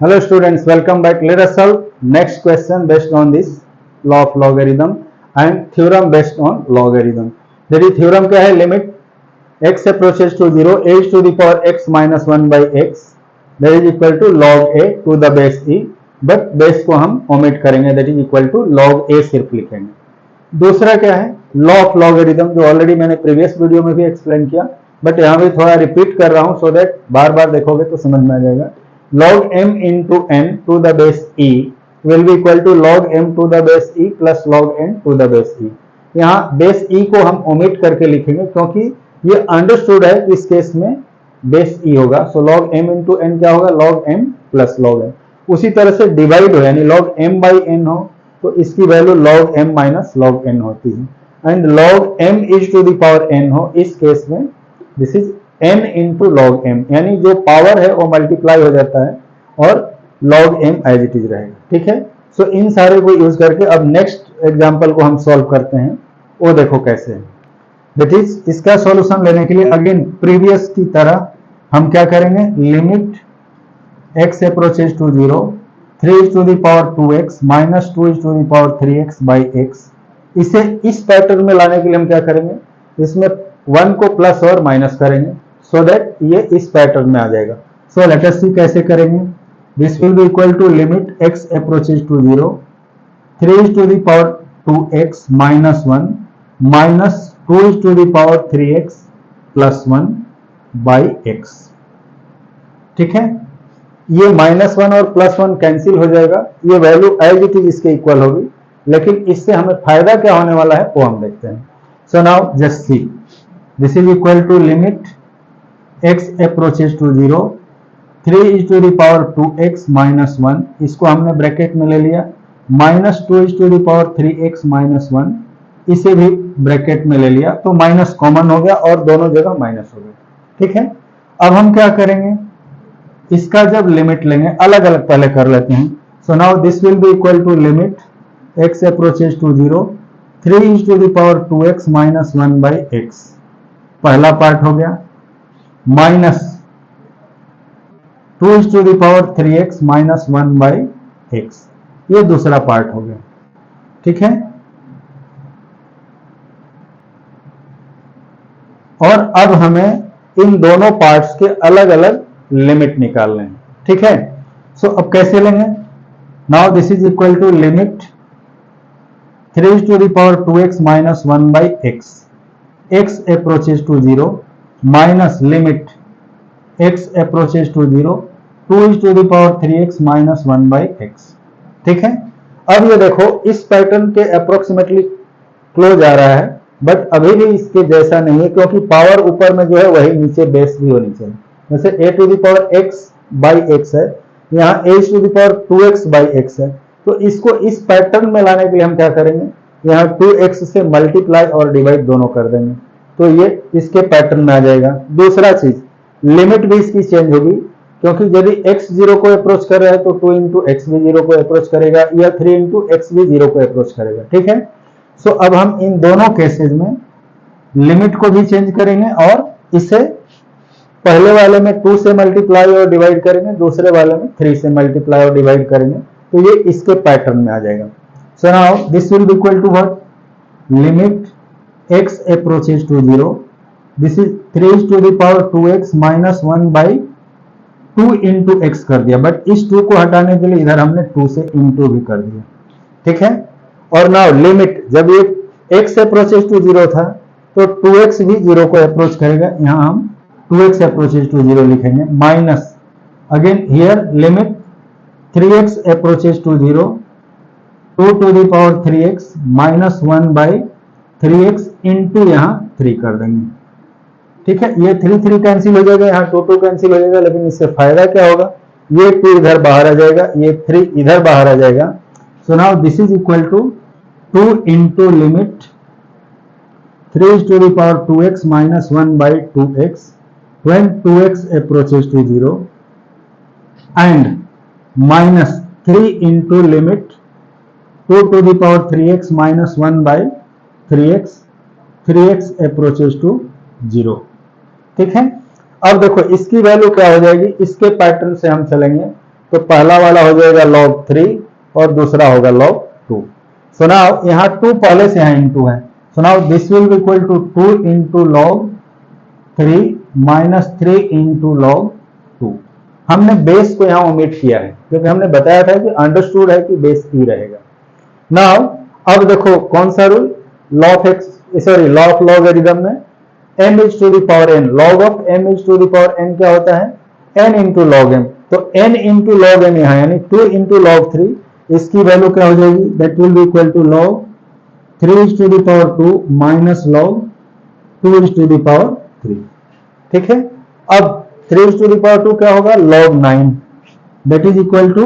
Hello students, welcome back. Let us solve next question based on this law of logarithm and theorem based on logarithm. That is theorem क्या है? Limit x approaches to 0 a is to the power x minus 1 by x that is equal to log a to the base e, but base को हम omit करेंगे, that is equal to log a सिर्फ लिखेंगे। दूसरा क्या है? Law of logarithm, जो already मैंने प्रीवियस वीडियो में भी एक्सप्लेन किया, बट यहाँ भी थोड़ा रिपीट कर रहा हूँ सो दैट बार बार देखोगे तो समझ में आ जाएगा। log m into n to the base e will be equal to log m to the base e plus log n to the base e। यहाँ बेस e को हम ओमिट करके लिखेंगे क्योंकि ये अंडरस्टूड है कि इस केस में बेस e होगा। सो log m into n क्या होगा? log m plus log n। उसी तरह से डिवाइड हो यानी log m by n हो तो इसकी value log m minus log n होती है। And log m is to the power n हो, इस केस में this is n into log m, यानी जो पावर है वो मल्टीप्लाई हो जाता है और log m as it is रहेगा। ठीक है, सो इन सारे को यूज करके अब नेक्स्ट एग्जांपल को हम सॉल्व करते हैं। वो देखो कैसे है। दैट इज इसका सॉल्यूशन लेने के लिए अगेन प्रीवियस की तरह हम क्या करेंगे? Limit x approaches to 0 3 is to the power 2x minus 2 is to the power 3x by x। इसे इस पैटर्न में लाने के लिए हम क्या करेंगे? इसमें 1 को प्लस और माइनस करेंगे सो दैट ये इस पैटर्न में आ जाएगा। सो लेट अस सी कैसे करेंगे। This will be equal to limit x approaches to 0 3 is to the power 2x minus 1 minus 2 is to the power 3x plus 1 by x। ठीक है, ये माइनस 1 और प्लस 1 कैंसिल हो जाएगा, ये वैल्यू एज इट इज इसके equal होगी, लेकिन इससे हमें फायदा क्या होने वाला है वो हम देखते हैं। So now just see, this is equal to limit x approaches to 0 3 is to the power 2x minus 1, इसको हमने ब्रैकेट में ले लिया, minus 2 is to the power 3x minus 1, इसे भी ब्रैकेट में ले लिया, तो माइनस कॉमन हो गया और दोनों जगह माइनस हो गया। ठीक है, अब हम क्या करेंगे? इसका जब लिमिट लेंगे अलग अलग पहले कर लेते हैं। So now this will be equal to limit x approaches to 0 3 is to the power 2x minus 1 by x, पहला पार्ट हो गया, minus 2 is to the power 3x minus 1 by x, ये दूसरा पार्ट हो गया। ठीक है, और अब हमें इन दोनों पार्ट्स के अलग अलग लिमिट निकालने हैं। ठीक है, सो अब कैसे लेंगे? Now this is equal to limit 3 is to the power 2x minus 1 by x, x approaches to 0 minus limit x approaches to 0 2 is to the power 3x minus 1 by x। ठीक है, अब ये देखो इस पैटर्न के approximately close आ रहा है, but अभी भी इसके जैसा नहीं है क्योंकि पावर ऊपर में जो है वही नीचे बेस भी होनी चाहिए। जैसे a to the power x by x है, यहाँ a to the power 2x by x है, तो इसको इस पैटर्न में लाने के लिए हम क्या करेंगे? यहाँ 2x से मल्टीप्लाई और डिवाइड दोनों कर देंगे, तो ये इसके पैटर्न में आ जाएगा। दूसरा चीज, लिमिट भी इसकी चेंज होगी क्योंकि यदि x 0 को अप्रोच कर रहा है तो 2 इंटू एक्स भी 0 को अप्रोच करेगा या 3 इंटू एक्स भी 0 को अप्रोच करेगा। ठीक है, सो अब हम इन दोनों केसेस में लिमिट को भी चेंज करेंगे और इसे पहले वाले में 2 से मल्टीप्लाई और डिवाइड करेंगे, दूसरे वाले में 3 से मल्टीप्लाई और डिवाइड करेंगे, तो ये इसके पैटर्न में आ जाएगा। So now this will be equal to what? Limit x approaches to 0, this is 3 is to the power 2x minus 1 by 2 into x कर दिया, बट इस 2 को हटाने के लिए इधर हमने 2 से इंटू भी कर दिया। ठीक है, और नाउ लिमिट, जब ये x approaches to 0 था तो 2x भी 0 को अप्रोच करेगा, यहाँ हम 2x approaches to 0 लिखेंगे, minus again here limit 3x approaches to 0 2 to the power 3x minus 1 by 3x into यहाँ 3 कर देंगे। ठीक है, ये 3 कैंसिल हो जाएगा, यहाँ 2 कैंसिल हो जाएगा, लेकिन इससे फायदा क्या होगा? ये 2 इधर बाहर आ जाएगा, ये 3 इधर बाहर आ जाएगा। So now this is equal to 2 into limit 3 is to the power 2x minus 1 by 2x when 2x approaches to 0 and minus 3 into limit 2 to the power 3x minus 1 by 3x approaches to 0। ठीक है, अब देखो इसकी value क्या हो जाएगी? इसके pattern से हम चलेंगे तो पहला वाला हो जाएगा log 3 और दूसरा होगा log 2। सो नाउ यहाँ 2 पहले से यहाँ इंटू है, so now this will be equal to 2 into log 3 minus 3 into log 2। हमने बेस को यहाँ ओमिट किया है क्योंकि हमने बताया था कि अंडरस्टूड है कि बेस ई रहेगा। नाउ अब देखो कौन सा रूल, लॉ ऑफ लॉगरिथम में m is to the power n, log of m is to the power n क्या होता है, n इंटू लॉग m। तो n इंटू लॉग m यहाँ यानी 2 इंटू लॉग 3, इसकी वैल्यू क्या हो जाएगी, that will be equal to log 3 is to the power 2 minus log 2 is to the power 3। ठीक है, अब 3 इज टू द पावर 2 क्या होगा, log 9, that is equal to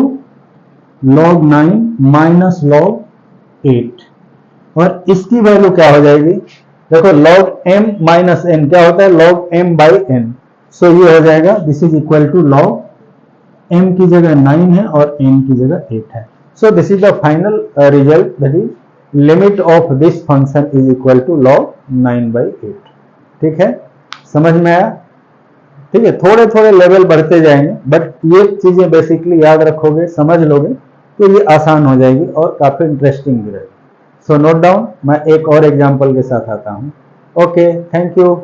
log 9 minus log 8, और इसकी वैल्यू क्या हो जाएगी, देखो log m माइनस n क्या होता है, log m by n। So ये हो जाएगा this is equal to log m की जगह 9 है और n की जगह 8 है। So this is the final result, that is limit of this function is equal to log 9 by 8। ठीक है, समझ में आया। ठीक है, थोड़े थोड़े लेवल बढ़ते जाएंगे, बट ये चीजें बेसिकली याद रखोगे, समझ लोगे तो ये आसान हो जाएगी और काफी इंटरेस्टिंग भी रहेगी। सो नोट डाउन, मैं एक और एग्जांपल के साथ आता हूं। Okay, thank you.